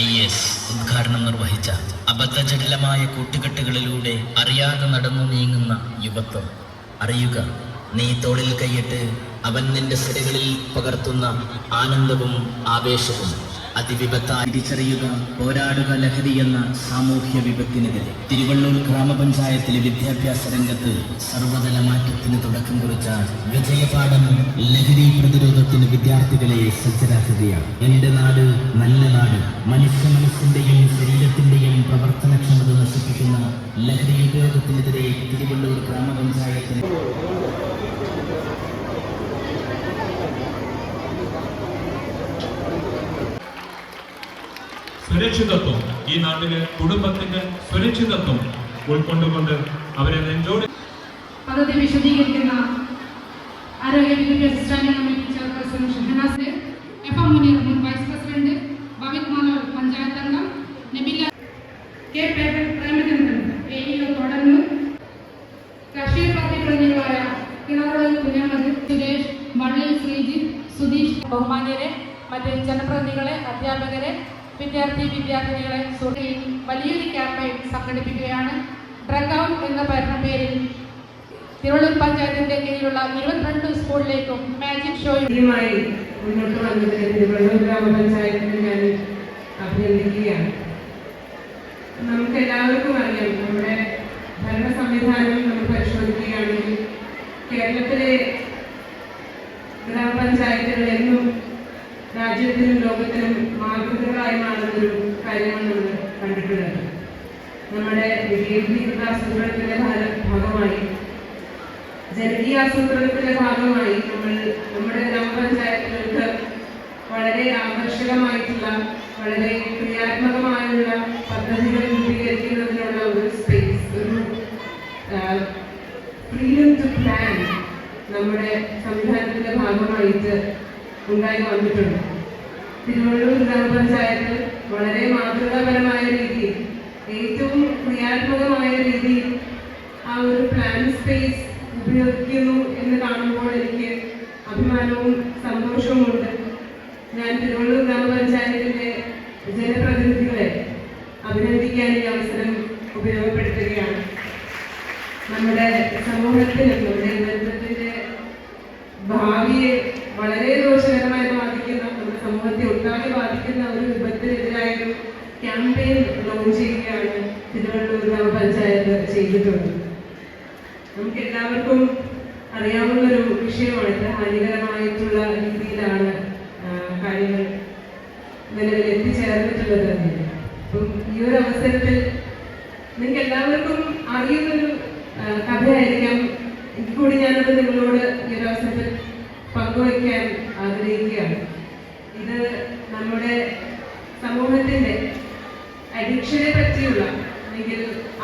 IAS ഉദ്ഘാടനം നിർവഹിച്ച അബദ്ധജടിലമായ കൂട്ടുകെട്ടുകളിലൂടെ അറിയാതെ നടന്നു നീങ്ങുന്ന യുവത്വം. അറിയുക, നീ തോളിൽ കൈയിട്ട് അവൻ നിന്റെ സിരകളിൽ പകർത്തുന്ന ആനന്ദവും ആവേശവും. അതിവിപത്തായി തിരിച്ചറിയുക, പോരാടുക ലഹരി എന്ന സാമൂഹ്യ വിപത്തിനെതിരെ. തിരുവള്ളൂർ ഗ്രാമപഞ്ചായത്തിലെ വിദ്യാഭ്യാസ രംഗത്ത് സർവതല മാറ്റത്തിന് തുടക്കം കുറിച്ച വിജയപാഠം ലഹരി പ്രതിരോധത്തിന് വിദ്യാർത്ഥികളെ സജ്ജരാക്കുകയാണ്. എന്റെ നാട് നല്ല നാട്. മനുഷ്യ മനസ്സിന്റെയും ശരീരത്തിന്റെയും പ്രവർത്തനക്ഷമത നശിപ്പിക്കുന്ന ലഹരി ഉപയോഗത്തിനെതിരെ തിരുവള്ളൂർ ഗ്രാമപഞ്ചായത്തിന് സുരക്ഷിതത്വം, ഈ നാട്ടിലെ കുടുംബത്തിന്റെ സുരക്ഷിതത്വം ഉൾക്കൊണ്ടുകൊണ്ട് അവരെ നെഞ്ചോട് പദ്ധതി വിശദീകരിക്കുന്ന ആരോഗ്യ വിദ്യാഭ്യാസ standing committee chairperson Shahanas, F Muneer മുൻ വൈസ് പ്രസിഡന്റ്, ഭവിത് മാലോൾ പഞ്ചായത്ത് അംഗം, നബില കെ പ്രേമചന്ദ്രൻ AEO തുടർന്ന് രാഷ്ട്രീയ പാർട്ടി പ്രതിനിധികളായ കിണറോൾ കുഞ്ഞമ്മദ്, സുരേഷ്, മള്ളിൽ ശ്രീജിത്ത്, സുധീഷ്, ബഹുമാന്യരെ, മറ്റ് ജനപ്രതിനിധികളെ, അധ്യാപകരെ, വിദ്യാർത്ഥിനികളെ സുഹൃത്തുക്കളിൽ വലിയൊരു ക്യാമ്പയിൻ സംഘടിപ്പിക്കുകയാണ്. ഡ്രഗ് ഔട്ട് എന്ന പേരിൽ തിരുവള്ളൂർ പഞ്ചായത്തിന്റെ കീഴിലുള്ള 22 സ്കൂളിലേക്കും മാജിക് ഷോയുമായി മുന്നോട്ട് വന്നതിന് തിരുവള്ളൂർ ഗ്രാമപഞ്ചായത്തിന് ഞാൻ അഭിനന്ദിക്കുകയാണ്. നമുക്ക് എല്ലാവർക്കും അറിയാം, നമ്മുടെ ഭരണ സംവിധാനം നമ്മൾ പരിശോധിക്കുകയാണെങ്കിൽ കേരളത്തിലെ ഗ്രാമപഞ്ചായത്തുകൾ എന്നും രാജ്യത്തിനും ലോകത്തിനും മാതൃകകളായി മാറുന്നൊരു കാര്യമാണ് നമ്മൾ കണ്ടിട്ടുള്ളത്. നമ്മുടെ വികേന്ദ്രീകൃത ആസൂത്രണത്തിന്റെ ഭാഗമായി, ജനകീയ ആസൂത്രണത്തിന്റെ ഭാഗമായി നമ്മുടെ ഗ്രാമപഞ്ചായത്തുകൾക്ക് വളരെ ആകർഷകമായിട്ടുള്ള, വളരെ ക്രിയാത്മകമായുള്ള പദ്ധതികൾ രൂപീകരിക്കുന്നതിനുള്ള ഒരു സ്പേസ്, ഒരു ഫ്രീഡം ടു പ്ലാൻ നമ്മുടെ സംവിധാനത്തിന്റെ ഭാഗമായിട്ട് ഉണ്ടായി വന്നിട്ടുണ്ട്. തിരുവള്ളൂർ ഗ്രാമപഞ്ചായത്ത് വളരെ മാതൃകാപരമായ രീതിയിൽ, ഏറ്റവും ക്രിയാത്മകമായ രീതിയിൽ ആ ഒരു പ്ലാൻ സ്പേസ് ഉപയോഗിക്കുന്നു എന്ന് കാണുമ്പോൾ എനിക്ക് അഭിമാനവും സന്തോഷവുമുണ്ട്. ഞാൻ തിരുവള്ളൂർ ഗ്രാമപഞ്ചായത്തിൻ്റെ ജനപ്രതിനിധികളെ അഭിനന്ദിക്കാൻ ഈ അവസരം ഉപയോഗപ്പെടുത്തുകയാണ്. നമ്മുടെ സമൂഹത്തിലും നമ്മുടെ യുവത്വത്തിൻ്റെ ഭാവിയെ വളരെ ദോഷകരമായി ബാധിക്കുന്ന, നമ്മുടെ സമൂഹത്തെ ഒട്ടാകെ ബാധിക്കുന്ന ഒരു വിപത്തിനെതിരായൊരു ക്യാമ്പയിൻ ലോഞ്ച് ചെയ്യുകയാണ് തിരുവള്ളൂർ ഗ്രാമപഞ്ചായത്ത് ചെയ്തിട്ടുള്ളത്. നമുക്ക് എല്ലാവർക്കും അറിയാവുന്നൊരു വിഷയമാണ്. ഇത് ഹാനികരമായിട്ടുള്ള രീതിയിലാണ് കാര്യങ്ങൾ നിലവിൽ എത്തിച്ചേർന്നിട്ടുള്ളത്. അപ്പം ഈ ഒരു അവസരത്തിൽ നിങ്ങൾക്ക് എല്ലാവർക്കും അറിയുന്നൊരു കഥയായിരിക്കാം. ഇക്കുകൂടി ഞാനത് നിങ്ങളോട് ഈ ഒരു അവസരത്തിൽ പങ്കുവയ്ക്കാൻ ആഗ്രഹിക്കുകയാണ്. ഇത് നമ്മുടെ സമൂഹത്തിൻ്റെ അഡിക്ഷനെ പറ്റിയുള്ള, അല്ലെങ്കിൽ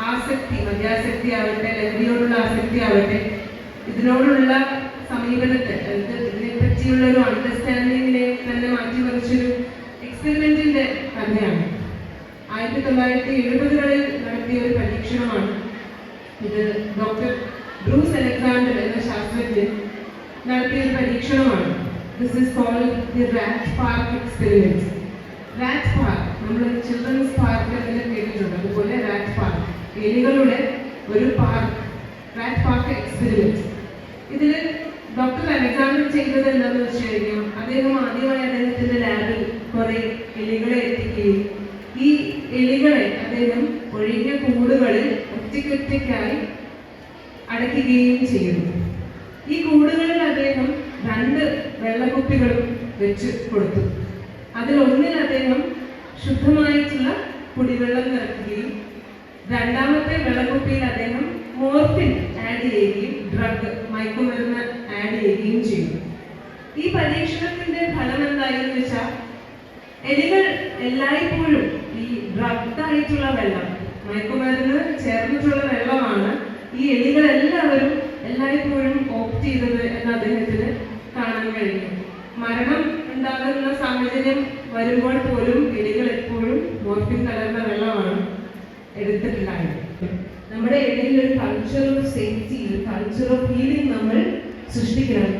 ആസക്തി, മദ്യാസക്തി ആവട്ടെ, ലഹരിയോടുള്ള ആസക്തി ആവട്ടെ, ഇതിനോടുള്ള സമീപനത്തെ, ഇതിനെ പറ്റിയുള്ള ഒരു അണ്ടർസ്റ്റാൻഡിങ്ങിനെ തന്നെ മാറ്റിമറിച്ചൊരു എക്സ്പെരിമെന്റിന്റെ കഥയാണ്. 1970-കളിൽ നടത്തിയ ഒരു പരീക്ഷണമാണ് ഇത്. ഡോക്ടർ ബ്രൂസ് അലക്സാണ്ടർ എന്ന ശാസ്ത്രജ്ഞൻ നടത്തിയ ഒരു പരീക്ഷണമാണ്. This is called the rat park experiment. Rat park നമ്മൾ ചിൽഡ്രൻസ് പാർക്ക് എന്നെല്ലാം കേട്ടിട്ടുണ്ട്. അതുപോലെ റാറ്റ് പാർക്ക്, എലികളുടെ ഒരു പാർക്ക്, റാറ്റ് പാർക്ക് എക്സ്പെരിമെന്റ്. ഇതിൽ ഡോക്ടർ അലക്സാണ്ടർ ചെയ്തത് എന്താണെന്ന് വെച്ച് കഴിഞ്ഞാൽ, അദ്ദേഹം ആദ്യമായി അദ്ദേഹത്തിന്റെ ലാബിൽ കുറെ എലികളെ എത്തിക്കുകയും ഈ എലികളെ അദ്ദേഹം ഒഴിഞ്ഞ കൂടുകളിൽ ഒറ്റയ്ക്കൊറ്റയ്ക്കായി അടയ്ക്കുകയും ചെയ്യുന്നു. ഈ കൂടുകളിൽ അദ്ദേഹം 2 വെള്ളക്കുപ്പികളും വെച്ച് കൊടുത്തു. അതിലൊന്നിൽ അദ്ദേഹം ശുദ്ധമായിട്ടുള്ള കുടിവെള്ളം നിറയ്ക്കുകയും രണ്ടാമത്തെ വെള്ളക്കുപ്പിയിൽ അദ്ദേഹം മോർഫിൻ ആഡ് ചെയ്യുകയും ഡ്രഗ്, മയക്കുമരുന്ന് ആഡ് ചെയ്യുകയും ചെയ്തു. ഈ പരീക്ഷണത്തിന്റെ ഫലം എന്തായെന്ന് വെച്ചാൽ, എലികൾ എല്ലായ്പ്പോഴും ഈ ഡ്രഗ് ആയിട്ടുള്ള വെള്ളം, മയക്കുമരുന്ന് ചേർന്നിട്ടുള്ള വെള്ളമാണ് ഈ എലികൾ എല്ലായ്പ്പോഴും ഓപ്റ്റ് ചെയ്തത് എന്ന് അദ്ദേഹത്തിന് കാണാൻ കഴിയും. മരണം ഉണ്ടാകുന്ന സാഹചര്യം വരുമ്പോൾ പോലും എലികൾ എപ്പോഴും മോർഫിൻ കലർന്ന വെള്ളമാണ് എടുത്തിട്ടുണ്ടായത്. നമ്മുടെ ഇടയിൽ ഒരു കൾച്ചർ ഓഫ് സേഫ്റ്റി, ഒരു കൾച്ചർ ഓഫ് ഹീലിംഗ് നമ്മൾ സൃഷ്ടിക്കണം.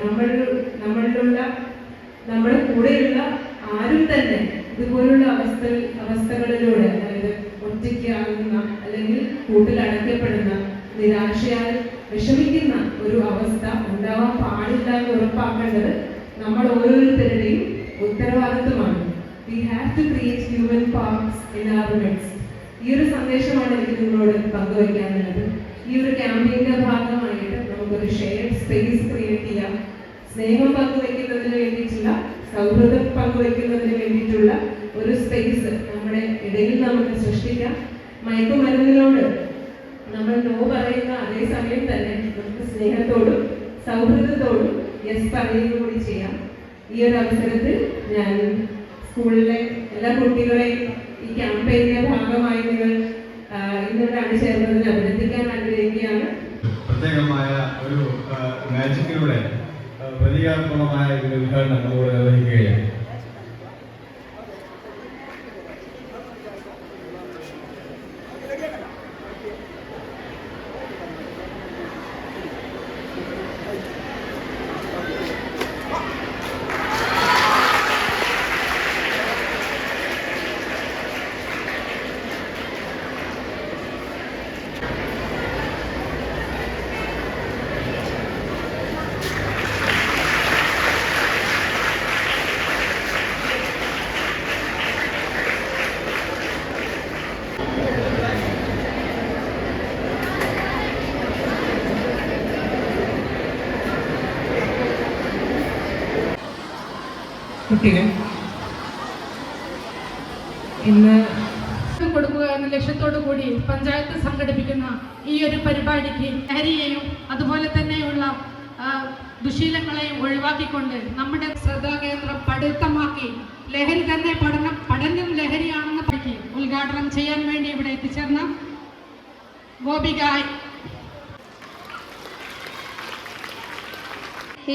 നമ്മുടെ കൂടെയുള്ള ആരും തന്നെ ഇതുപോലുള്ള അവസ്ഥകളിലൂടെ, അതായത് ഒറ്റയ്ക്കാകുന്ന അല്ലെങ്കിൽ കൂട്ടിലടയ്ക്കപ്പെടുന്ന, നിരാശയാൽ വിഷമിക്കുന്ന ഒരു അവസ്ഥ ഉണ്ടാവാൻ പാടില്ല എന്ന് ഉറപ്പാക്കേണ്ടത് നമ്മൾ ഓരോരുത്തരുടെയും ഉത്തരവാദിത്വമാണ്. We have to create human parks in our midst. ഈ ഒരു സന്ദേശമാണ് എനിക്ക് നിങ്ങളോട് പങ്കുവയ്ക്കാനുള്ളത്. ഈ ഒരു ക്യാമ്പയിന്റെ ഭാഗമായിട്ട് നമുക്കൊരു ഷെയർഡ് സ്പേസ് ക്രിയേറ്റ് ചെയ്യാം. സ്നേഹം പങ്കുവയ്ക്കുന്നതിന് വേണ്ടിയിട്ടുള്ള, സൗഹൃദം പങ്കുവയ്ക്കുന്നതിന് വേണ്ടിയിട്ടുള്ള ഒരു സ്പേസ് നമ്മുടെ ഇടയിൽ നമുക്ക് സൃഷ്ടിക്കാം. മയക്കുമരുന്നിനോട് നമ്മൾ നോ പറയുന്ന അതേ സമയം തന്നെ നമുക്ക് സ്നേഹത്തോടും സൗഹൃദത്തോടും യെസ് പറയുക കൂടി ചെയ്യാം. ഈ ഒരു അവസരത്തിൽ ഞാൻ സ്കൂളിലെ എല്ലാ കുട്ടികളെയും ഈ ക്യാമ്പയിന്റെ ഭാഗമായി നിങ്ങൾ ഇന്നിവിടെ അണിചേർന്നതിന് അഭിനന്ദിക്കാൻ ആഗ്രഹിക്കുകയാണ്. പ്രത്യേകമായ ഒരു മാജിക്കിലൂടെ പ്രതീകാത്മകമായ ഒരു ഉദ്ഘാടനം നമ്മോട് നിർവഹിക്കുകയാണ്. കുട്ടികൾ ഇന്ന് കൊടുക്കുക എന്ന ലക്ഷ്യത്തോടു കൂടി പഞ്ചായത്ത് സംഘടിപ്പിക്കുന്ന ഈ ഒരു പരിപാടിക്ക് ലഹരിയെയും അതുപോലെ തന്നെയുള്ള ദുശീലങ്ങളെയും ഒഴിവാക്കിക്കൊണ്ട് നമ്മുടെ ശ്രദ്ധാകേന്ദ്രം പഠിത്തമാക്കി ലഹരി തന്നെ പഠനം ലഹരിയാണെന്ന് ഉദ്ഘാടനം ചെയ്യാൻ വേണ്ടി ഇവിടെ എത്തിച്ചേർന്ന ഗോപിക.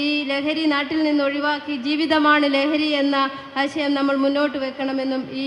ഈ ലഹരി നാട്ടിൽ നിന്ന് ഒഴിവാക്കി ജീവിതമാണ് ലഹരി എന്ന ആശയം നമ്മൾ മുന്നോട്ട് വെക്കണമെന്നും ഈ